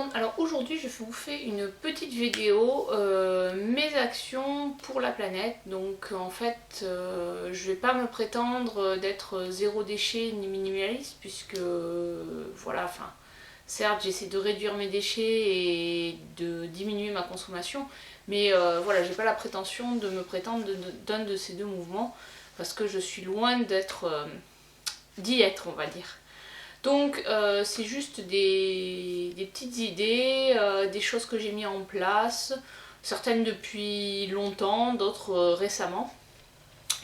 monde, alors aujourd'hui je vous fais une petite vidéo, mes actions pour la planète. Donc en fait je vais pas me prétendre d'être zéro déchet ni minimaliste puisque voilà, enfin certes j'essaie de réduire mes déchets et de diminuer ma consommation, mais voilà, j'ai pas la prétention de me prétendre d'un de ces deux mouvements parce que je suis loin d'y être, on va dire. Donc c'est juste des petites idées, des choses que j'ai mis en place, certaines depuis longtemps, d'autres récemment.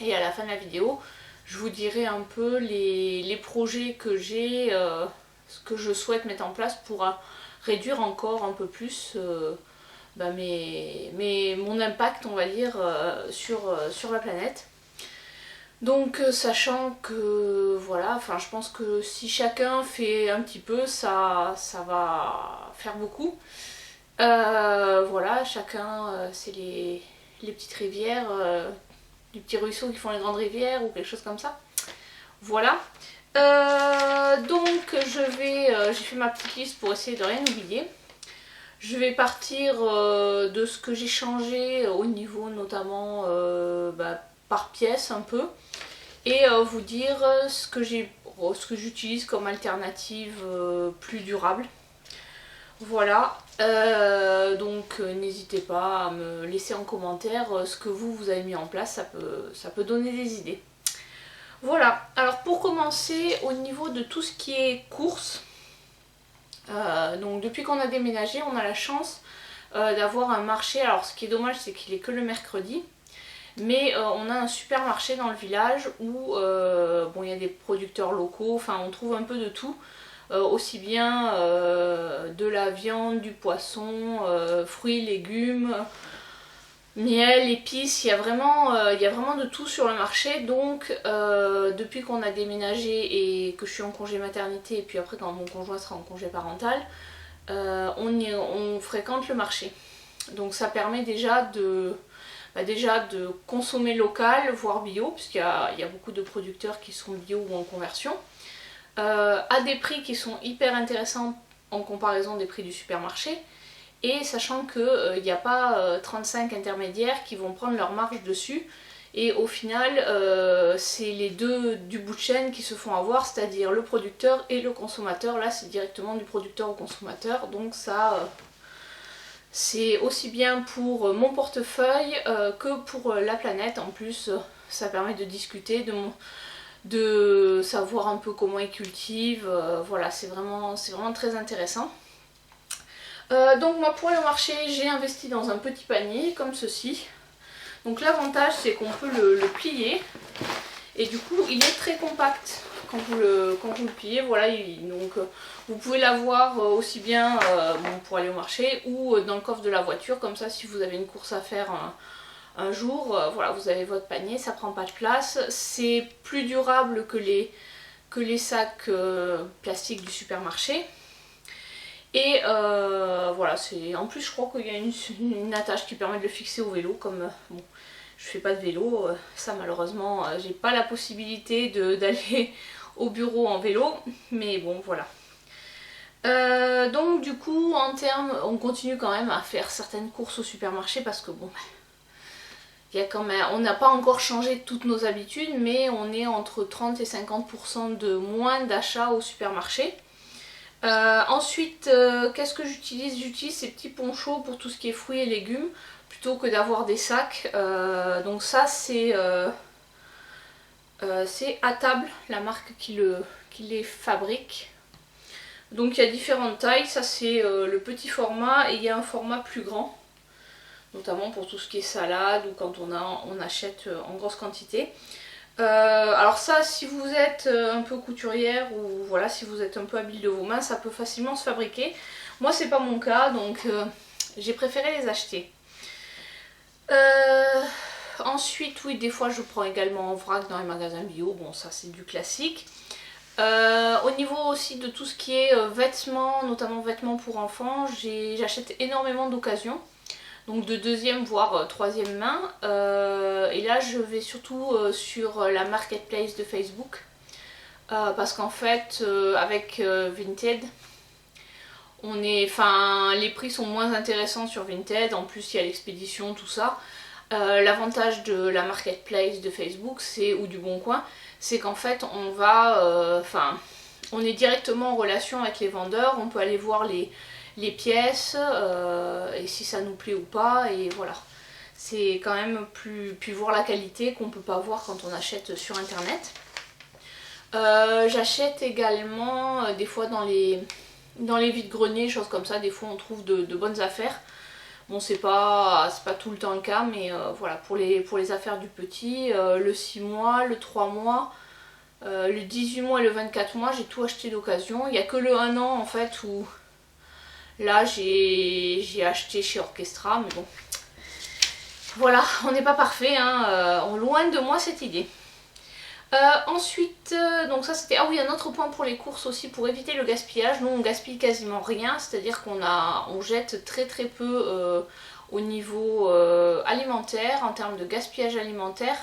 Et à la fin de la vidéo, je vous dirai un peu les projets que j'ai, ce que je souhaite mettre en place pour réduire encore un peu plus mon impact, on va dire, sur la planète. Donc sachant que voilà, enfin je pense que si chacun fait un petit peu, ça va faire beaucoup. Voilà, chacun, c'est les petites rivières, les petits ruisseaux qui font les grandes rivières ou quelque chose comme ça. Voilà. Donc j'ai fait ma petite liste pour essayer de rien oublier. Je vais partir de ce que j'ai changé au niveau notamment par pièce un peu, et vous dire ce que j'utilise comme alternative plus durable. Voilà, donc n'hésitez pas à me laisser en commentaire ce que vous avez mis en place, ça peut donner des idées. Voilà, alors pour commencer, au niveau de tout ce qui est courses, donc depuis qu'on a déménagé, on a la chance d'avoir un marché. Alors ce qui est dommage, c'est qu'il est que le mercredi. Mais on a un supermarché dans le village où il y a des producteurs locaux, enfin on trouve un peu de tout, aussi bien de la viande, du poisson, fruits, légumes, miel, épices, il y a vraiment de tout sur le marché. Donc depuis qu'on a déménagé et que je suis en congé maternité, et puis après quand mon conjoint sera en congé parental, on fréquente le marché. Donc ça permet déjà de consommer local, voire bio, puisqu'il y a beaucoup de producteurs qui sont bio ou en conversion, à des prix qui sont hyper intéressants en comparaison des prix du supermarché, et sachant qu'il n'y a pas 35 intermédiaires qui vont prendre leur marge dessus, et au final c'est les deux du bout de chaîne qui se font avoir, c'est-à-dire le producteur et le consommateur. Là c'est directement du producteur au consommateur, donc ça... c'est aussi bien pour mon portefeuille que pour la planète. En plus, ça permet de discuter, de savoir un peu comment ils cultivent. Voilà, c'est vraiment très intéressant. Donc moi, pour le marché, j'ai investi dans un petit panier comme ceci. Donc l'avantage, c'est qu'on peut le plier. Et du coup, il est très compact quand vous le pliez. Voilà, donc vous pouvez l'avoir aussi bien pour aller au marché ou dans le coffre de la voiture. Comme ça, si vous avez une course à faire un jour, voilà, vous avez votre panier, ça prend pas de place. C'est plus durable que les sacs plastiques du supermarché. Et voilà, en plus je crois qu'il y a une attache qui permet de le fixer au vélo, comme bon, je fais pas de vélo, ça malheureusement j'ai pas la possibilité d'aller au bureau en vélo, mais bon voilà. Donc du coup en termes, on continue quand même à faire certaines courses au supermarché parce que bon, il y a quand même, on n'a pas encore changé toutes nos habitudes, mais on est entre 30 et 50% de moins d'achats au supermarché. Ensuite, qu'est-ce que j'utilise? J'utilise ces petits ponchos pour tout ce qui est fruits et légumes plutôt que d'avoir des sacs. Donc ça c'est à table, la marque qui les fabrique. Donc il y a différentes tailles, ça c'est le petit format, et il y a un format plus grand, notamment pour tout ce qui est salade ou quand on achète en grosse quantité. Alors ça, si vous êtes un peu couturière ou voilà, si vous êtes un peu habile de vos mains, ça peut facilement se fabriquer. Moi c'est pas mon cas, donc j'ai préféré les acheter. Ensuite, oui, des fois je prends également en vrac dans les magasins bio, bon ça c'est du classique. Au niveau aussi de tout ce qui est vêtements, notamment vêtements pour enfants, j'achète énormément d'occasions. Donc de deuxième voire troisième main, et là je vais surtout sur la marketplace de Facebook, parce qu'en fait avec Vinted les prix sont moins intéressants sur Vinted, en plus il y a l'expédition, tout ça. L'avantage de la marketplace de Facebook ou du Bon Coin, c'est qu'en fait on est directement en relation avec les vendeurs, on peut aller voir les pièces et si ça nous plaît ou pas, et voilà. C'est quand même puis voir la qualité qu'on peut pas voir quand on achète sur internet. J'achète également des fois dans les vides-greniers, choses comme ça, des fois on trouve de bonnes affaires. Bon, c'est pas tout le temps le cas, mais voilà, pour les affaires du petit, le 6 mois, le 3 mois, le 18 mois et le 24 mois, j'ai tout acheté d'occasion. Il n'y a que le 1 an en fait où là j'ai acheté chez Orchestra, mais bon. Voilà, on n'est pas parfait, hein, loin de moi cette idée. Ensuite, donc ça c'était... Ah oui, un autre point pour les courses aussi, pour éviter le gaspillage. Nous on gaspille quasiment rien, c'est-à-dire on jette très très peu au niveau alimentaire. En termes de gaspillage alimentaire,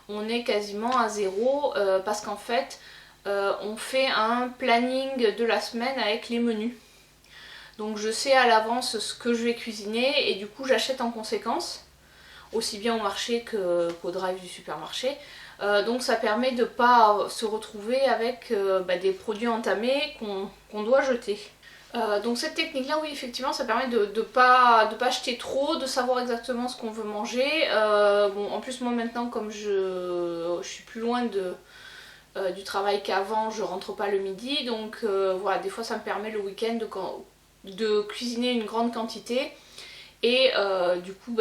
on est quasiment à zéro parce qu'en fait on fait un planning de la semaine avec les menus. Donc je sais à l'avance ce que je vais cuisiner et du coup j'achète en conséquence, aussi bien au marché qu'au drive du supermarché. Donc ça permet de ne pas se retrouver avec des produits entamés qu'on doit jeter. Donc cette technique là, oui, effectivement ça permet de pas acheter trop, de savoir exactement ce qu'on veut manger. Bon, en plus moi maintenant, comme je suis plus loin du travail qu'avant, je rentre pas le midi, donc voilà, des fois ça me permet le week-end de cuisiner une grande quantité et du coup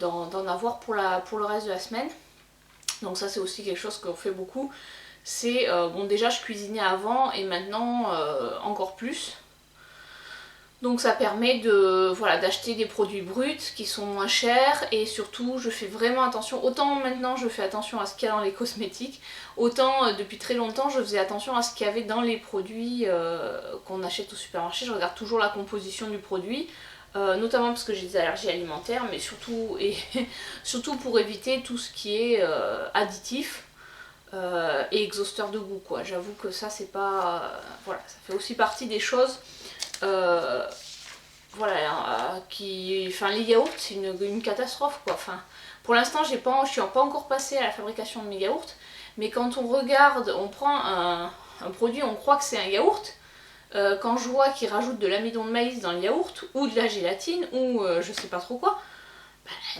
d'en avoir pour le reste de la semaine. Donc ça c'est aussi quelque chose qu'on fait beaucoup. C'est, bon, déjà je cuisinais avant et maintenant encore plus. Donc ça permet d'acheter des produits bruts qui sont moins chers, et surtout je fais vraiment attention. Autant maintenant je fais attention à ce qu'il y a dans les cosmétiques, autant depuis très longtemps je faisais attention à ce qu'il y avait dans les produits qu'on achète au supermarché. Je regarde toujours la composition du produit. Notamment parce que j'ai des allergies alimentaires, mais surtout, surtout pour éviter tout ce qui est additif et exhausteur de goût, quoi. J'avoue que ça c'est pas... voilà, ça fait aussi partie des choses... les yaourts c'est une catastrophe, quoi. Enfin, pour l'instant je suis pas encore passée à la fabrication de mes yaourts, mais quand on regarde, on prend un produit, on croit que c'est un yaourt. Quand je vois qu'ils rajoutent de l'amidon de maïs dans le yaourt, ou de la gélatine, ou je sais pas trop quoi,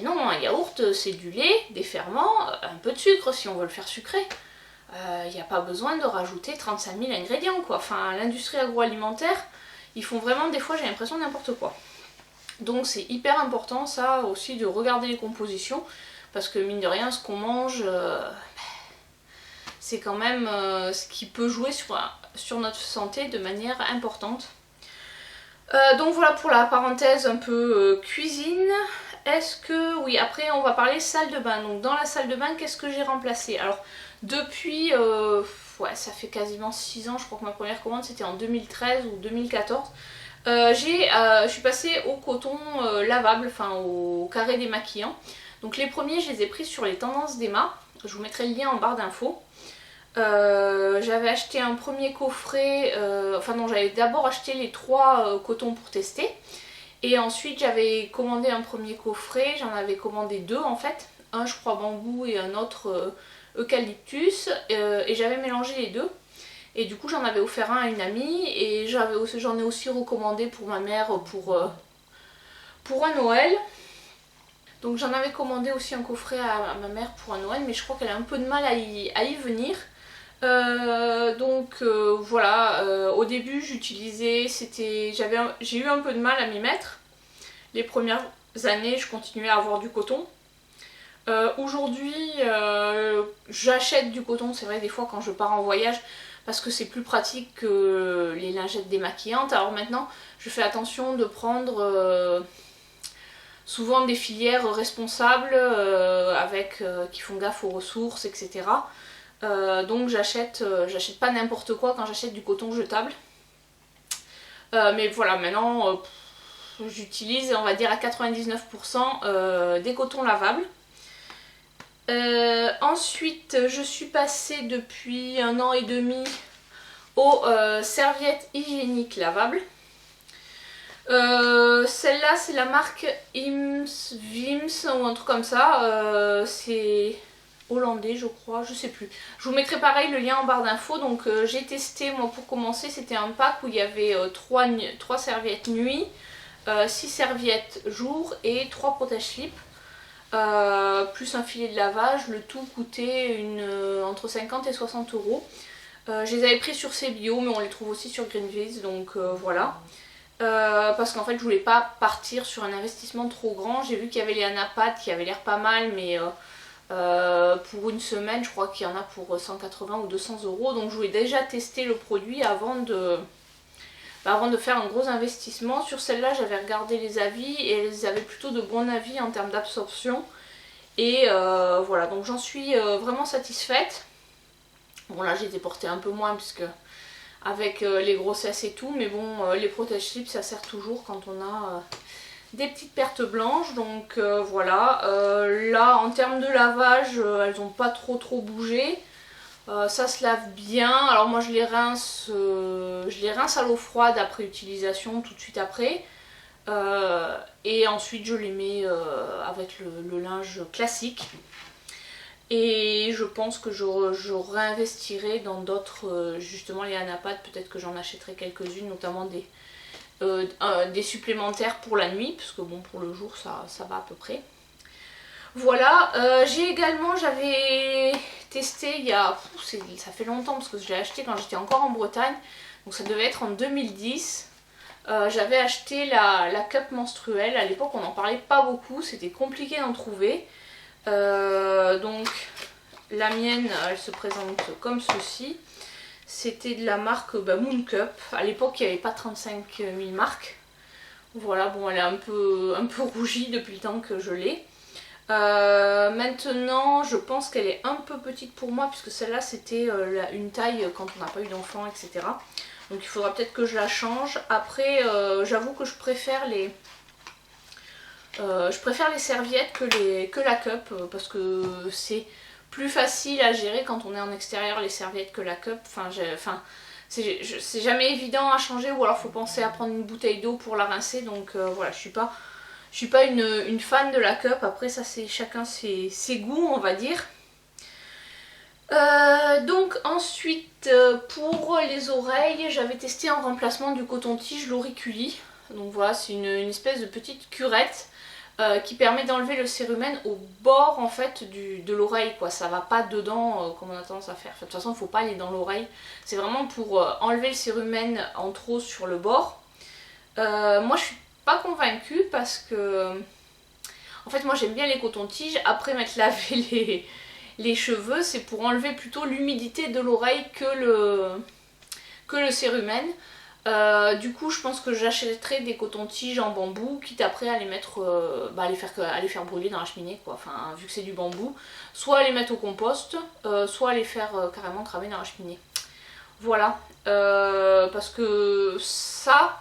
non, un yaourt c'est du lait, des ferments, un peu de sucre si on veut le faire sucré. Il n'y a pas besoin de rajouter 35 000 ingrédients, quoi. Enfin, l'industrie agroalimentaire, ils font vraiment des fois, j'ai l'impression, n'importe quoi. Donc c'est hyper important ça aussi, de regarder les compositions, parce que mine de rien, ce qu'on mange, c'est quand même ce qui peut jouer sur notre santé de manière importante. Donc voilà pour la parenthèse un peu cuisine. Est-ce que... Oui, après on va parler salle de bain. Donc dans la salle de bain, qu'est-ce que j'ai remplacé? Alors depuis... ouais, ça fait quasiment 6 ans, je crois que ma première commande c'était en 2013 ou 2014. Je suis passée au coton lavable, enfin au carré démaquillant. Donc les premiers, je les ai pris sur les tendances d'Emma. Je vous mettrai le lien en barre d'infos. J'avais acheté un premier coffret, j'avais d'abord acheté les 3 cotons pour tester, et ensuite j'avais commandé un premier coffret, j'en avais commandé 2 en fait, un je crois bambou et un autre eucalyptus, et j'avais mélangé les deux, et du coup j'en avais offert un à une amie, et j'en ai aussi recommandé pour ma mère pour un Noël. Donc j'en avais commandé aussi un coffret à ma mère pour un Noël, mais je crois qu'elle a un peu de mal à y venir. Voilà, au début j'utilisais, j'ai eu un peu de mal à m'y mettre. Les premières années je continuais à avoir du coton. Aujourd'hui j'achète du coton, c'est vrai, des fois quand je pars en voyage, parce que c'est plus pratique que les lingettes démaquillantes. Alors maintenant je fais attention de prendre souvent des filières responsables qui font gaffe aux ressources, etc. Donc j'achète pas n'importe quoi quand j'achète du coton jetable. Mais voilà, maintenant j'utilise, on va dire à 99% des cotons lavables. Ensuite je suis passée depuis 1 an et demi aux serviettes hygiéniques lavables. Celle-là c'est la marque Vims ou un truc comme ça. C'est hollandais je crois, je sais plus. Je vous mettrai pareil le lien en barre d'infos. Donc j'ai testé, moi pour commencer c'était un pack où il y avait 3 serviettes nuit, 6 serviettes jour et 3 protège-slip. Plus un filet de lavage, le tout coûtait entre 50 et 60 euros. Je les avais pris sur CBio mais on les trouve aussi sur Greenpeace, donc voilà. Parce qu'en fait je voulais pas partir sur un investissement trop grand. J'ai vu qu'il y avait les Anapat qui avaient l'air pas mal, mais pour une semaine je crois qu'il y en a pour 180 ou 200 euros. Donc je voulais déjà tester le produit avant de faire un gros investissement. Sur celle-là j'avais regardé les avis et elles avaient plutôt de bons avis en termes d'absorption. Et voilà, donc j'en suis vraiment satisfaite. Bon là j'ai été portée un peu moins puisque avec les grossesses et tout, mais bon les protège-slips ça sert toujours quand on a des petites pertes blanches. Donc voilà, là en termes de lavage elles n'ont pas trop bougé. Ça se lave bien. Alors moi je les rince à l'eau froide après utilisation, tout de suite après. Et ensuite je les mets avec le linge classique. Et je pense que je réinvestirai dans d'autres, justement les Anapat, peut-être que j'en achèterai quelques-unes, notamment des supplémentaires pour la nuit, parce que bon pour le jour ça va à peu près. Voilà, j'avais testé ça fait longtemps parce que je l'ai acheté quand j'étais encore en Bretagne, donc ça devait être en 2010. J'avais acheté la cup menstruelle. À l'époque on n'en parlait pas beaucoup, c'était compliqué d'en trouver. Donc la mienne elle se présente comme ceci. C'était de la marque Moon Cup. À l'époque il n'y avait pas 35 000 marques. Voilà, bon elle est un peu rougie depuis le temps que je l'ai. Maintenant je pense qu'elle est un peu petite pour moi puisque celle-là c'était une taille quand on n'a pas eu d'enfant, etc. Donc il faudra peut-être que je la change. Après j'avoue que je préfère les serviettes que la cup parce que c'est plus facile à gérer quand on est en extérieur les serviettes que la cup. C'est jamais évident à changer, ou alors faut penser à prendre une bouteille d'eau pour la rincer. Donc voilà, je suis pas une fan de la cup. Après ça c'est chacun ses goûts on va dire. Donc ensuite pour les oreilles j'avais testé en remplacement du coton-tige l'auriculi. Donc voilà, c'est une espèce de petite curette qui permet d'enlever le cérumen au bord en fait de l'oreille quoi. Ça va pas dedans comme on a tendance à faire. De toute façon il faut pas aller dans l'oreille. C'est vraiment pour enlever le cérumen en trop sur le bord. Moi je suis pas convaincue parce que en fait moi j'aime bien les cotons-tiges. Après m'être lavé les cheveux c'est pour enlever plutôt l'humidité de l'oreille que le cérumen. Du coup je pense que j'achèterai des cotons-tiges en bambou, quitte après à les mettre, à les faire brûler dans la cheminée quoi. Enfin vu que c'est du bambou, soit à les mettre au compost, soit à les faire carrément cramer dans la cheminée. Voilà, parce que ça,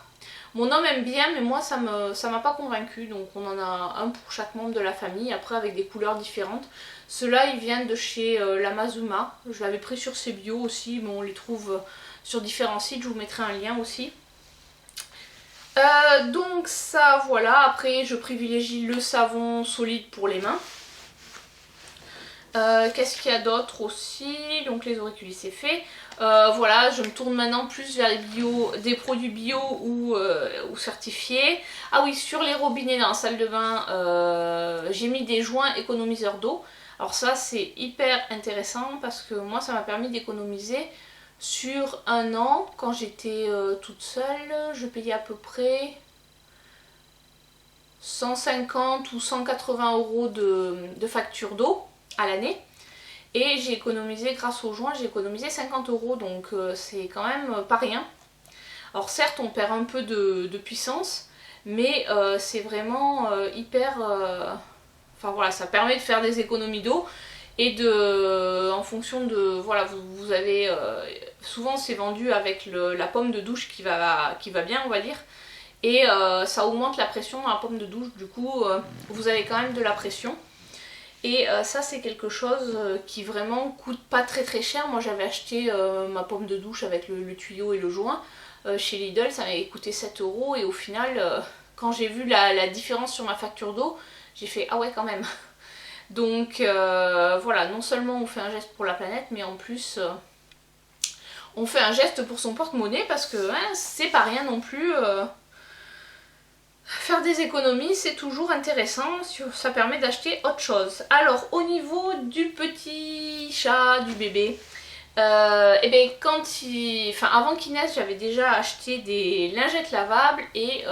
mon homme aime bien mais moi ça m'a pas convaincu. Donc on en a un pour chaque membre de la famille, après avec des couleurs différentes. Ceux-là ils viennent de chez Lamazuma, je l'avais pris sur CBio aussi, mais on les trouve sur différents sites, je vous mettrai un lien aussi. Donc ça voilà, après je privilégie le savon solide pour les mains. Qu'est-ce qu'il y a d'autre aussi? Donc les auriculis c'est fait. Voilà, je me tourne maintenant plus vers des produits bio ou certifiés. Ah oui, sur les robinets dans la salle de bain, j'ai mis des joints économiseurs d'eau. Alors ça c'est hyper intéressant parce que moi ça m'a permis d'économiser sur un an. Quand j'étais toute seule, je payais à peu près 150 ou 180 euros de facture d'eau à l'année. Et j'ai économisé, grâce aux joints, j'ai économisé 50 euros. Donc c'est quand même pas rien. Alors certes on perd un peu de puissance, mais c'est vraiment hyper... Enfin voilà, ça permet de faire des économies d'eau. Et en fonction de... Voilà, vous avez... souvent c'est vendu avec la pomme de douche qui va bien on va dire. Et ça augmente la pression dans la pomme de douche. Du coup vous avez quand même de la pression. Et ça c'est quelque chose qui vraiment coûte pas très cher. Moi j'avais acheté ma pomme de douche avec le tuyau et le joint. chez Lidl, ça m'avait coûté 7 € et au final, quand j'ai vu la différence sur ma facture d'eau, j'ai fait ah ouais quand même. Donc voilà, non seulement on fait un geste pour la planète, mais en plus on fait un geste pour son porte-monnaie parce que hein, c'est pas rien non plus. Faire des économies, c'est toujours intéressant, ça permet d'acheter autre chose. Alors, au niveau du petit chat, du bébé, et bien avant qu'il naisse, j'avais déjà acheté des lingettes lavables et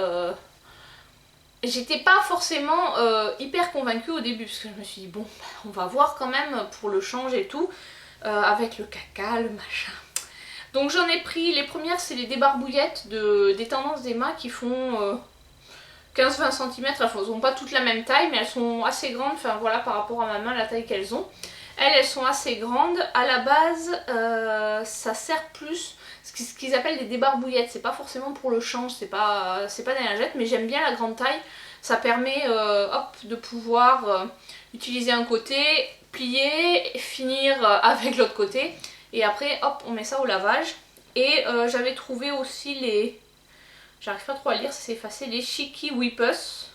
j'étais pas forcément hyper convaincue au début parce que je me suis dit bon, on va voir quand même pour le change et tout, avec le caca, le machin. Donc j'en ai pris, les premières c'est les débarbouillettes des Tendances d'Emma qui font 15-20 cm, elles sont pas toutes la même taille mais elles sont assez grandes, enfin voilà par rapport à ma main la taille qu'elles ont. Elles sont assez grandes, à la base ça sert plus, ce qu'ils appellent des débarbouillettes, c'est pas forcément pour le change, c'est pas des lingettes mais j'aime bien la grande taille, ça permet hop, de pouvoir utiliser un côté, plier, finir avec l'autre côté et après hop on met ça au lavage. Et j'avais trouvé aussi les... J'arrive pas trop à lire, ça s'est effacé, les Chicky Whippers.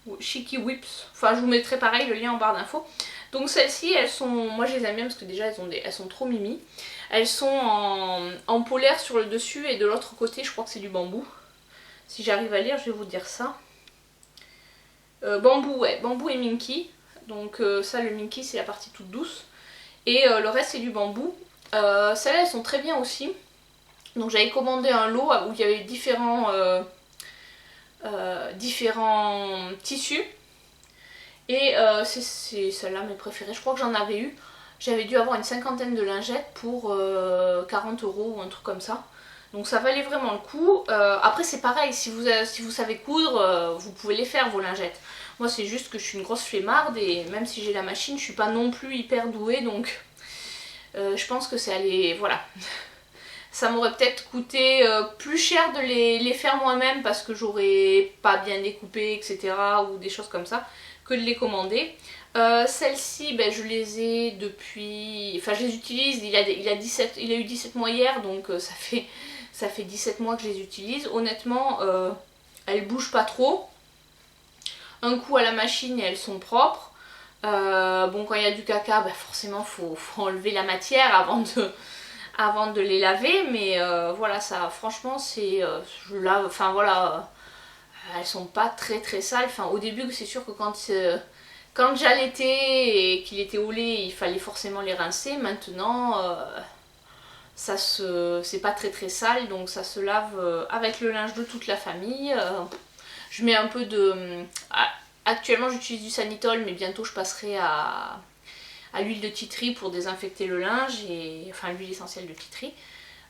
Ou Chicky Whips. Enfin, je vous mettrai pareil le lien en barre d'infos. Donc celles-ci, elles sont... Moi, je les aime bien parce que déjà, elles sont trop mimi. Elles sont en polaire sur le dessus et de l'autre côté, je crois que c'est du bambou. Si j'arrive à lire, je vais vous dire ça. Bambou, ouais. Bambou et Minky. Donc ça, le Minky, c'est la partie toute douce. Et le reste, c'est du bambou. Celles-là, elles sont très bien aussi. Donc j'avais commandé un lot où il y avait différents tissus. Et c'est celle-là mes préférées. Je crois que j'en avais eu. J'avais dû avoir une cinquantaine de lingettes pour 40 € ou un truc comme ça. Donc ça valait vraiment le coup. Après c'est pareil, si vous savez coudre, vous pouvez les faire vos lingettes. Moi c'est juste que je suis une grosse flemmarde et même si j'ai la machine, je suis pas non plus hyper douée. Donc je pense que c'est aller... Voilà. Ça m'aurait peut-être coûté plus cher de les faire moi-même parce que j'aurais pas bien découpé, etc. ou des choses comme ça, que de les commander. Celles-ci, ben, je les ai depuis... Enfin, je les utilise, il a eu 17 mois hier, donc ça fait 17 mois que je les utilise. Honnêtement, elles bougent pas trop. Un coup à la machine et elles sont propres. Bon, quand il y a du caca, ben, forcément, faut enlever la matière avant de les laver, mais voilà, ça franchement c'est je lave, enfin voilà, elles sont pas très sales. Enfin au début c'est sûr que quand j'allaitais et qu'il était au lait il fallait forcément les rincer. Maintenant c'est pas très sale, donc ça se lave avec le linge de toute la famille. Je mets un peu de... Actuellement j'utilise du Sanitol mais bientôt je passerai à l'huile de tea pour désinfecter le linge, enfin l'huile essentielle de tea.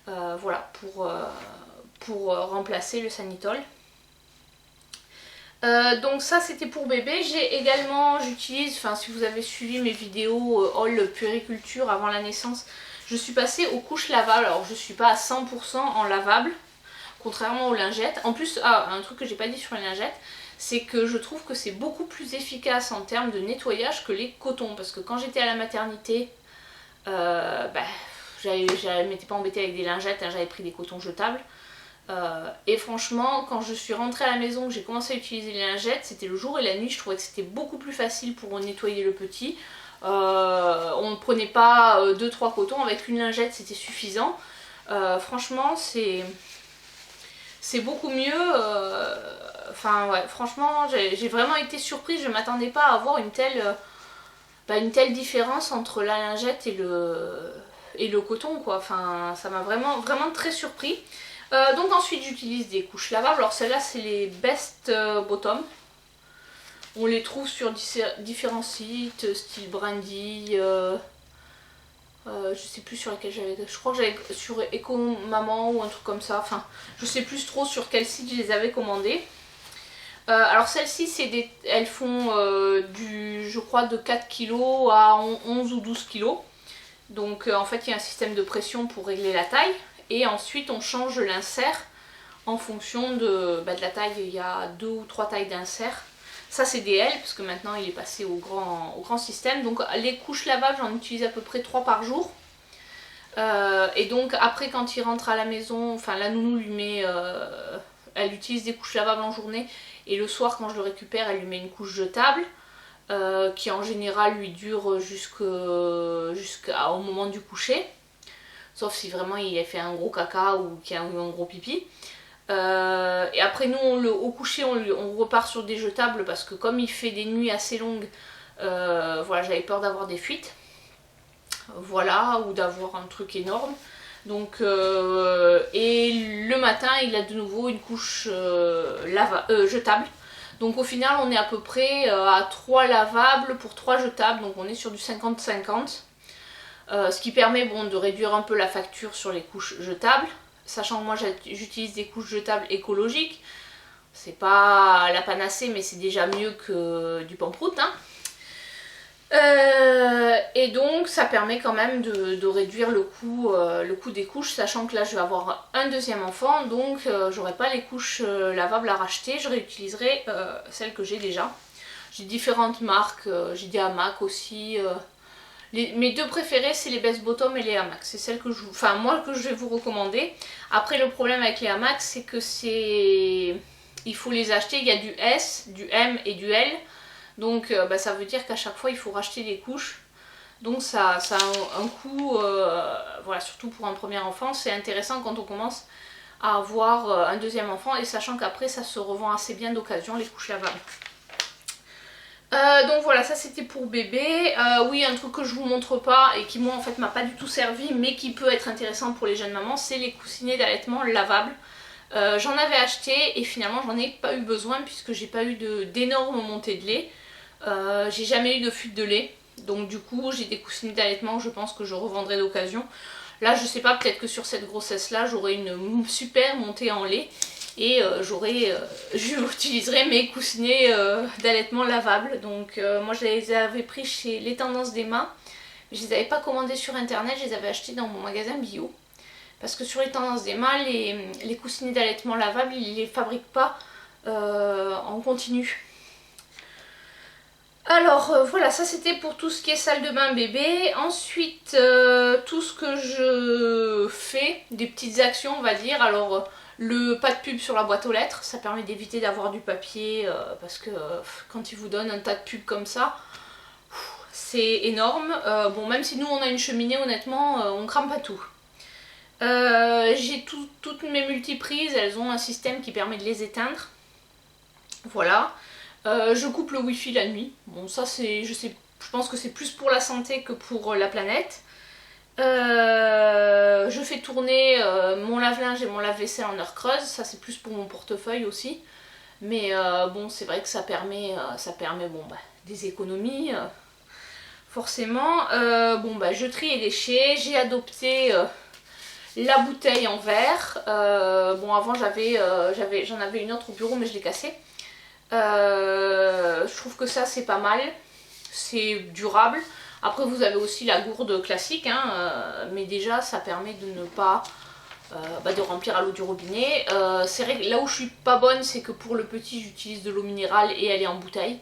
Voilà, pour remplacer le Sanitol. Donc ça c'était pour bébé. J'utilise, enfin si vous avez suivi mes vidéos haul puériculture avant la naissance, je suis passée aux couches lavables. Alors je suis pas à 100% en lavable, contrairement aux lingettes. En plus, un truc que j'ai pas dit sur les lingettes, c'est que je trouve que c'est beaucoup plus efficace en termes de nettoyage que les cotons. Parce que quand j'étais à la maternité, je m'étais pas embêtée avec des lingettes, hein, j'avais pris des cotons jetables. Et franchement, quand je suis rentrée à la maison, que j'ai commencé à utiliser les lingettes, c'était le jour et la nuit, je trouvais que c'était beaucoup plus facile pour nettoyer le petit. On ne prenait pas 2-3 cotons, avec une lingette c'était suffisant. Franchement, c'est beaucoup mieux. Enfin ouais, franchement j'ai vraiment été surprise, je m'attendais pas à avoir une telle différence entre la lingette et le coton quoi. Enfin ça m'a vraiment très surpris. Donc ensuite j'utilise des couches lavables. Alors celles-là c'est les Best Bottom. On les trouve sur différents sites, style Brandy. Je sais plus sur laquelle j'avais... Je crois que j'avais sur Eco Maman ou un truc comme ça. Enfin je sais plus trop sur quel site je les avais commandées. Alors celles-ci elles font je crois de 4 kg à 11 ou 12 kg. Donc en fait il y a un système de pression pour régler la taille. Et ensuite on change l'insert en fonction de la taille. Il y a 2 ou 3 tailles d'insert. Ça c'est des L parce que maintenant il est passé au grand système. Donc les couches lavables j'en utilise à peu près 3 par jour. Et donc après quand il rentre à la maison, enfin la nounou lui met, elle utilise des couches lavables en journée et le soir quand je le récupère elle lui met une couche jetable qui en général lui dure jusqu'au moment du coucher, sauf si vraiment il a fait un gros caca ou qu'il y a eu un gros pipi. Et après nous au coucher on repart sur des jetables parce que comme il fait des nuits assez longues, voilà, j'avais peur d'avoir des fuites, voilà, ou d'avoir un truc énorme. Donc et le matin il a de nouveau une couche jetable. Donc au final on est à peu près à 3 lavables pour 3 jetables, donc on est sur du 50-50. Ce qui permet bon, de réduire un peu la facture sur les couches jetables, sachant que moi j'utilise des couches jetables écologiques. C'est pas la panacée mais c'est déjà mieux que du pomprout, hein. Et donc ça permet quand même de réduire le coût des couches, sachant que là je vais avoir un deuxième enfant, donc j'aurai pas les couches lavables à racheter, je réutiliserai celles que j'ai déjà. J'ai différentes marques, j'ai des hamacs aussi. Mes deux préférées c'est les Best Bottom et les hamacs, c'est celles que que je vais vous recommander. Après le problème avec les hamacs c'est que il faut les acheter, il y a du S, du M et du L. Donc ça veut dire qu'à chaque fois il faut racheter des couches. Donc ça a un coût, voilà, surtout pour un premier enfant. C'est intéressant quand on commence à avoir un deuxième enfant et sachant qu'après ça se revend assez bien d'occasion les couches lavables. Donc voilà, ça c'était pour bébé. Oui, un truc que je vous montre pas et qui moi en fait m'a pas du tout servi mais qui peut être intéressant pour les jeunes mamans, c'est les coussinets d'allaitement lavables. J'en avais acheté et finalement j'en ai pas eu besoin puisque j'ai pas eu d'énormes montées de lait. J'ai jamais eu de fuite de lait, donc du coup j'ai des coussinets d'allaitement, je pense que je revendrai d'occasion. Là je sais pas, peut-être que sur cette grossesse là j'aurai une super montée en lait et j'utiliserai mes coussinets d'allaitement lavables. Donc moi je les avais pris chez Les Tendances d'Emma, mais je les avais pas commandés sur internet, je les avais achetés dans mon magasin bio. Parce que sur Les Tendances d'Emma, les coussinets d'allaitement lavables, ils les fabriquent pas en continu. Alors voilà, ça c'était pour tout ce qui est salle de bain bébé. Ensuite, tout ce que je fais, des petites actions on va dire. Alors le pas de pub sur la boîte aux lettres, ça permet d'éviter d'avoir du papier parce que quand ils vous donnent un tas de pubs comme ça, c'est énorme. Bon, même si nous on a une cheminée, honnêtement on crame pas tout. J'ai toutes mes multiprises, elles ont un système qui permet de les éteindre. Voilà. Je coupe le wifi la nuit. Bon, ça c'est, je pense que c'est plus pour la santé que pour la planète. Je fais tourner mon lave-linge et mon lave-vaisselle en heure creuse. Ça c'est plus pour mon portefeuille aussi. Mais bon, c'est vrai que ça permet bon, des économies. Forcément. Bon, je trie les déchets. J'ai adopté la bouteille en verre. Bon, avant j'en avais une autre au bureau mais je l'ai cassée. Je trouve que ça c'est pas mal, c'est durable. Après vous avez aussi la gourde classique, hein, mais déjà ça permet de ne pas de remplir à l'eau du robinet. C'est vrai que là où je suis pas bonne c'est que pour le petit j'utilise de l'eau minérale et elle est en bouteille.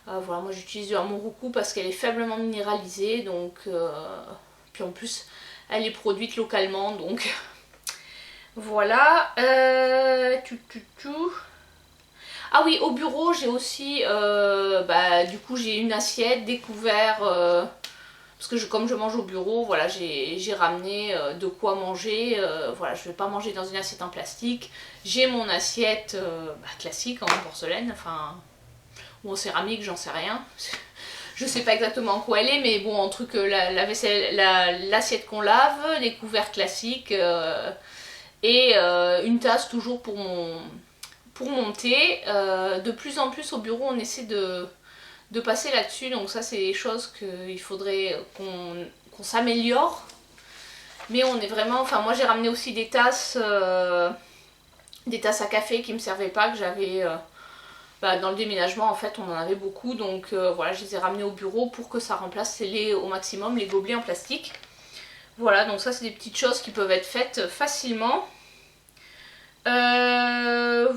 Voilà, moi j'utilise de la Monroucou parce qu'elle est faiblement minéralisée, donc puis en plus elle est produite localement, donc voilà. Ah oui, au bureau j'ai aussi, du coup j'ai une assiette, des couverts, parce que comme je mange au bureau, voilà, j'ai ramené de quoi manger, voilà, je vais pas manger dans une assiette en plastique. J'ai mon assiette classique en porcelaine, enfin, ou en céramique, j'en sais rien. Je sais pas exactement quoi elle est, mais bon, entre que la vaisselle, l'assiette qu'on lave, les couverts classiques, et une tasse toujours pour monter. De plus en plus au bureau on essaie de passer là-dessus, donc ça c'est des choses qu'il faudrait qu'on s'améliore. Mais on est vraiment, enfin moi j'ai ramené aussi des tasses à café qui me servaient pas, que j'avais dans le déménagement en fait on en avait beaucoup, donc voilà, je les ai ramenés au bureau pour que ça remplace au maximum les gobelets en plastique. Voilà, donc ça c'est des petites choses qui peuvent être faites facilement.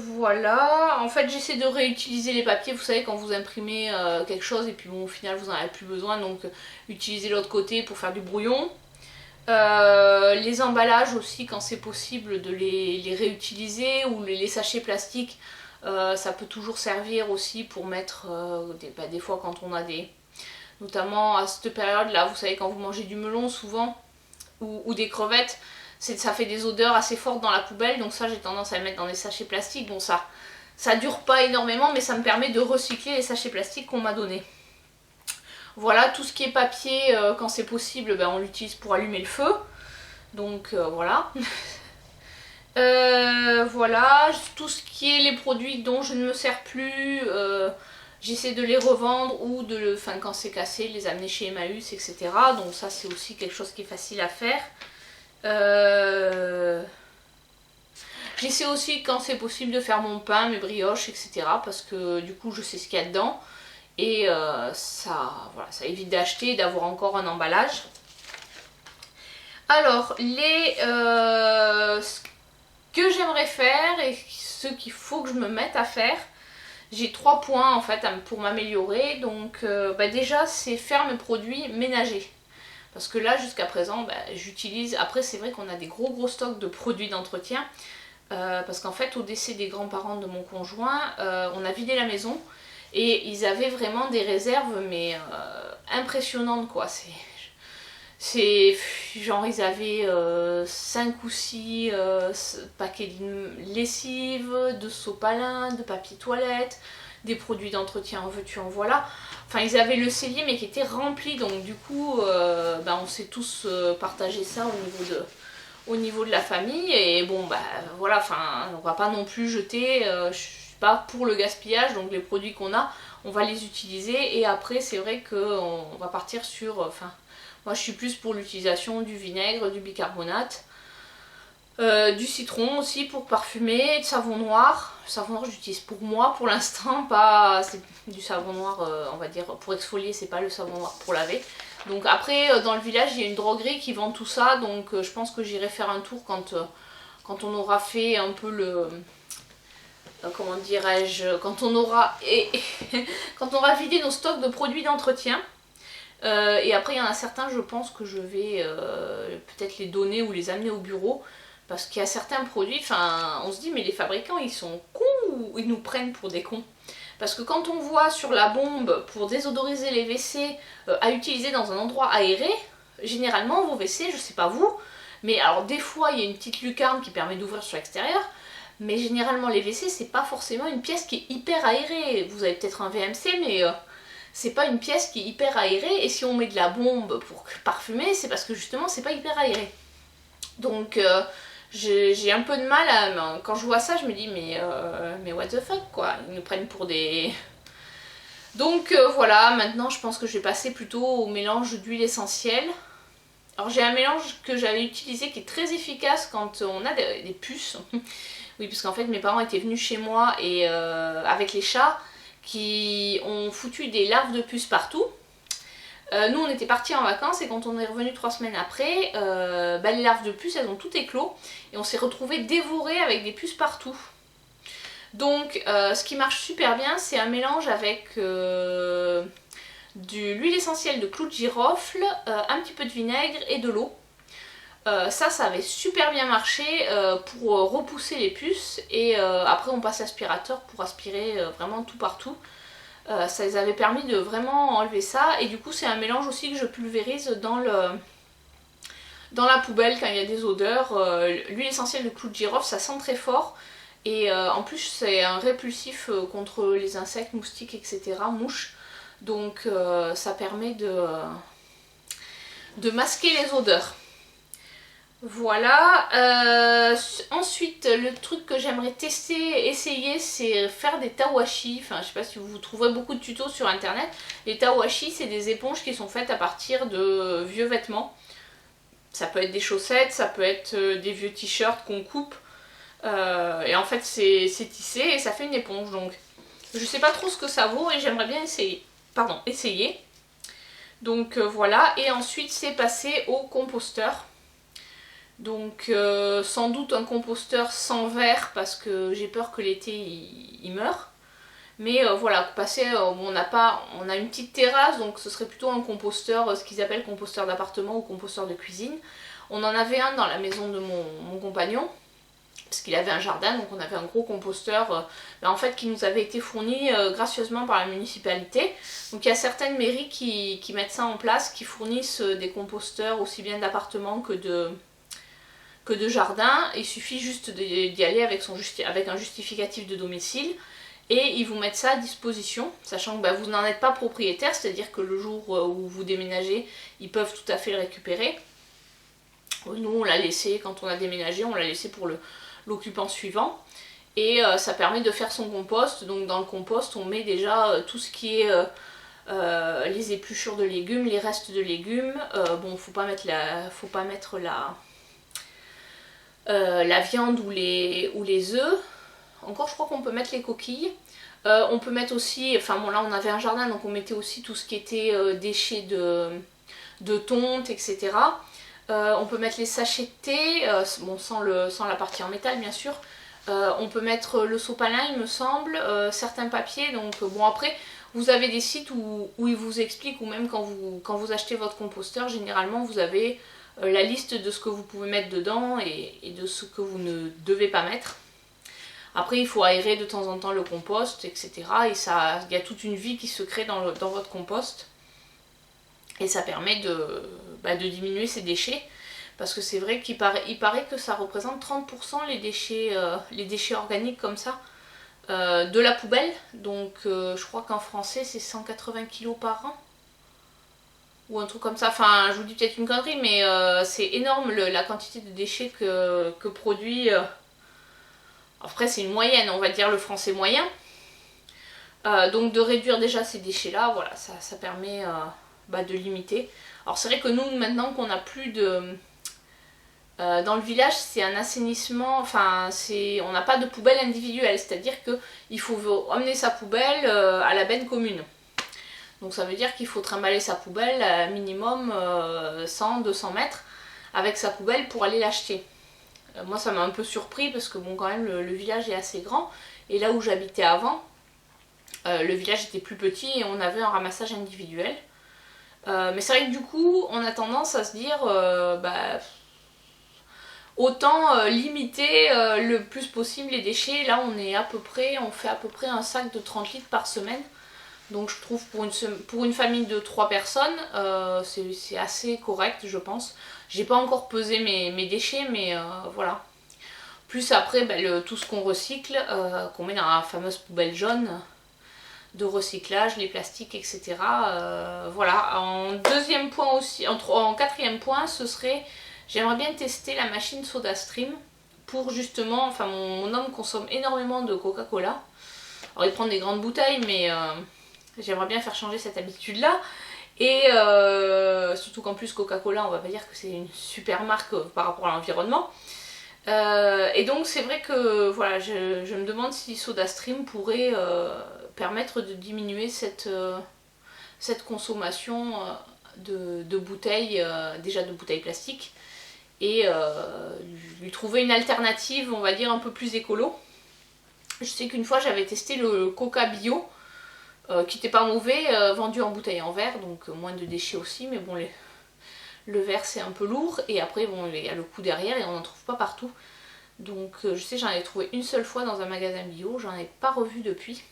Voilà, en fait j'essaie de réutiliser les papiers, vous savez quand vous imprimez quelque chose et puis bon au final vous en avez plus besoin, donc utilisez l'autre côté pour faire du brouillon. Les emballages aussi, quand c'est possible, de les réutiliser, ou les sachets plastiques, ça peut toujours servir aussi pour mettre des fois quand on a notamment à cette période là, vous savez, quand vous mangez du melon souvent, ou des crevettes, ça fait des odeurs assez fortes dans la poubelle, donc ça j'ai tendance à le mettre dans des sachets plastiques. Bon, ça dure pas énormément, mais ça me permet de recycler les sachets plastiques qu'on m'a donnés. Voilà, tout ce qui est papier, quand c'est possible, ben, on l'utilise pour allumer le feu. Donc voilà. Voilà, tout ce qui est les produits dont je ne me sers plus, j'essaie de les revendre ou enfin, quand c'est cassé, les amener chez Emmaüs, etc. Donc ça c'est aussi quelque chose qui est facile à faire. J'essaie aussi quand c'est possible de faire mon pain, mes brioches, etc. Parce que du coup je sais ce qu'il y a dedans. Et voilà, ça évite d'acheter et d'avoir encore un emballage. Alors, ce que j'aimerais faire et ce qu'il faut que je me mette à faire, j'ai 3 points en fait pour m'améliorer. Donc déjà c'est faire mes produits ménagers. Parce que là jusqu'à présent j'utilise, après c'est vrai qu'on a des gros stocks de produits d'entretien. Parce qu'en fait au décès des grands-parents de mon conjoint, on a vidé la maison. Et ils avaient vraiment des réserves, mais impressionnantes quoi. C'est genre ils avaient 5 ou 6 paquets de lessive, de sopalin, de papier toilette, des produits d'entretien en veux-tu en voilà. Enfin ils avaient le cellier mais qui était rempli, donc du coup on s'est tous partagé ça au niveau de la famille. Et bon voilà, enfin on va pas non plus jeter, je suis pas pour le gaspillage, donc les produits qu'on a on va les utiliser. Et après c'est vrai qu'on va partir sur, moi je suis plus pour l'utilisation du vinaigre, du bicarbonate, du citron aussi pour parfumer, de savon noir. Le savon noir j'utilise pour moi pour l'instant, pas c'est du savon noir on va dire pour exfolier, c'est pas le savon noir pour laver. Donc après dans le village il y a une droguerie qui vend tout ça, donc je pense que j'irai faire un tour quand on aura fait un peu le... comment dirais-je, quand on aura vidé nos stocks de produits d'entretien. Et après il y en a certains je pense que je vais peut-être les donner ou les amener au bureau, parce qu'il y a certains produits, enfin on se dit mais les fabricants ils sont cons ou ils nous prennent pour des cons? Parce que quand on voit sur la bombe pour désodoriser les WC à utiliser dans un endroit aéré, généralement vos WC, je sais pas vous, mais alors des fois il y a une petite lucarne qui permet d'ouvrir sur l'extérieur, mais généralement les WC c'est pas forcément une pièce qui est hyper aérée. Vous avez peut-être un VMC mais c'est pas une pièce qui est hyper aérée, et si on met de la bombe pour parfumer c'est parce que justement c'est pas hyper aéré. Donc j'ai un peu de mal quand je vois ça, je me dis mais what the fuck quoi, ils nous prennent pour des... Donc voilà, maintenant je pense que je vais passer plutôt au mélange d'huile essentielle. Alors j'ai un mélange que j'avais utilisé qui est très efficace quand on a des puces. Oui, parce qu'en fait mes parents étaient venus chez moi et avec les chats qui ont foutu des larves de puces partout. Nous on était partis en vacances et quand on est revenu 3 semaines après, les larves de puces elles ont tout éclos et on s'est retrouvés dévorés avec des puces partout. Donc ce qui marche super bien c'est un mélange avec de l'huile essentielle de clou de girofle, un petit peu de vinaigre et de l'eau. Ça avait super bien marché pour repousser les puces, et après on passe l'aspirateur pour aspirer vraiment tout partout. Ça les avait permis de vraiment enlever ça, et du coup c'est un mélange aussi que je pulvérise dans la poubelle quand il y a des odeurs. L'huile essentielle de clou de girofle ça sent très fort, et en plus c'est un répulsif contre les insectes, moustiques, etc., mouches, donc ça permet de masquer les odeurs. Voilà, ensuite le truc que j'aimerais tester, essayer, c'est faire des tawashi. Enfin je sais pas si vous trouverez beaucoup de tutos sur internet. Les tawashi c'est des éponges qui sont faites à partir de vieux vêtements. Ça peut être des chaussettes, ça peut être des vieux t-shirts qu'on coupe. Et en fait c'est tissé et ça fait une éponge. Donc je sais pas trop ce que ça vaut et j'aimerais bien essayer. Donc voilà, et ensuite c'est passer au composteur. Donc sans doute un composteur sans verre parce que j'ai peur que l'été il meure. Mais voilà, on a une petite terrasse, donc ce serait plutôt un composteur, ce qu'ils appellent composteur d'appartement ou composteur de cuisine. On en avait un dans la maison de mon compagnon, parce qu'il avait un jardin, donc on avait un gros composteur en fait qui nous avait été fourni gracieusement par la municipalité. Donc il y a certaines mairies qui mettent ça en place, qui fournissent des composteurs aussi bien d'appartements que de jardin. Il suffit juste d'y aller avec un justificatif de domicile et ils vous mettent ça à disposition, sachant que vous n'en êtes pas propriétaire, c'est-à-dire que le jour où vous déménagez, ils peuvent tout à fait le récupérer. Nous on l'a laissé, quand on a déménagé, on l'a laissé pour l'occupant suivant. Et ça permet de faire son compost. Donc dans le compost on met déjà tout ce qui est les épluchures de légumes, les restes de légumes. Bon, faut pas mettre la viande ou les œufs. Encore je crois qu'on peut mettre les coquilles. On peut mettre aussi, enfin bon là on avait un jardin donc on mettait aussi tout ce qui était déchets de tonte, etc. On peut mettre les sachets de thé, bon sans la partie en métal bien sûr. On peut mettre le sopalin il me semble, certains papiers. Donc bon après vous avez des sites où ils vous expliquent, ou même quand vous achetez votre composteur, généralement vous avez la liste de ce que vous pouvez mettre dedans et de ce que vous ne devez pas mettre. Après il faut aérer de temps en temps le compost, etc. Et il y a toute une vie qui se crée dans votre compost. Et ça permet de diminuer ces déchets. Parce que c'est vrai qu'il paraît que ça représente 30% les déchets organiques comme ça de la poubelle. Donc je crois qu'en français c'est 180 kg par an. Ou un truc comme ça. Enfin je vous dis peut-être une connerie, mais c'est énorme la quantité de déchets que produit... Après c'est une moyenne, on va dire le français moyen. Donc de réduire déjà ces déchets là, voilà, ça permet de limiter. Alors c'est vrai que nous maintenant qu'on n'a plus de... dans le village c'est un assainissement, enfin on n'a pas de poubelle individuelle, c'est-à-dire qu'il faut emmener sa poubelle à la benne commune. Donc ça veut dire qu'il faut trimballer sa poubelle à minimum 100-200 mètres avec sa poubelle pour aller l'acheter. Moi ça m'a un peu surpris parce que bon quand même le village est assez grand, et là où j'habitais avant, le village était plus petit et on avait un ramassage individuel. Mais c'est vrai que du coup on a tendance à se dire autant limiter le plus possible les déchets. Là on fait à peu près un sac de 30 litres par semaine. Donc je trouve pour une famille de 3 personnes, c'est assez correct je pense. J'ai pas encore pesé mes déchets, mais voilà. Plus après tout ce qu'on recycle, qu'on met dans la fameuse poubelle jaune de recyclage, les plastiques, etc. Voilà. En deuxième point aussi, en quatrième point, ce serait, j'aimerais bien tester la machine SodaStream pour justement, enfin mon homme consomme énormément de Coca-Cola. Alors il prend des grandes bouteilles, mais j'aimerais bien faire changer cette habitude-là. Et surtout qu'en plus Coca-Cola, on va pas dire que c'est une super marque par rapport à l'environnement. Et donc c'est vrai que voilà, je me demande si SodaStream pourrait permettre de diminuer cette consommation de bouteilles, déjà de bouteilles plastiques, et lui trouver une alternative, on va dire, un peu plus écolo. Je sais qu'une fois j'avais testé le Coca Bio, qui n'était pas mauvais, vendu en bouteille en verre, donc moins de déchets aussi, mais bon, le verre c'est un peu lourd, et après bon, il y a le coup derrière et on n'en trouve pas partout. Donc je sais, j'en ai trouvé une seule fois dans un magasin bio, j'en ai pas revu depuis.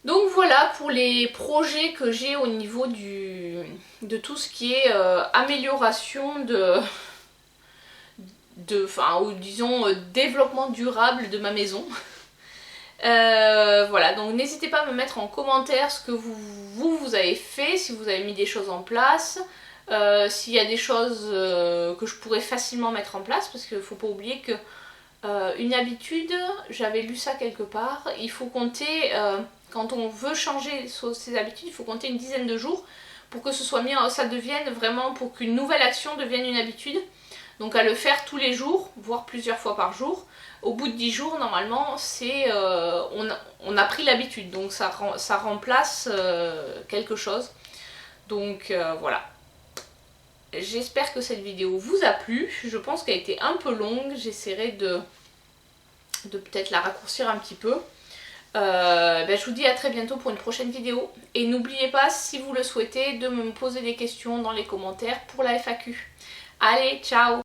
Donc voilà pour les projets que j'ai au niveau de tout ce qui est amélioration ou disons développement durable de ma maison. Voilà, donc n'hésitez pas à me mettre en commentaire ce que vous avez fait, si vous avez mis des choses en place, s'il y a des choses que je pourrais facilement mettre en place, parce qu'il ne faut pas oublier que une habitude, j'avais lu ça quelque part, il faut compter, quand on veut changer ses habitudes, il faut compter une dizaine de jours pour que ce soit mis, ça devienne vraiment, pour qu'une nouvelle action devienne une habitude. Donc à le faire tous les jours, voire plusieurs fois par jour. Au bout de 10 jours, normalement, on a pris l'habitude, donc ça remplace quelque chose. Donc voilà. J'espère que cette vidéo vous a plu. Je pense qu'elle a été un peu longue. J'essaierai de peut-être la raccourcir un petit peu. Je vous dis à très bientôt pour une prochaine vidéo. Et n'oubliez pas, si vous le souhaitez, de me poser des questions dans les commentaires pour la FAQ. Allez, ciao!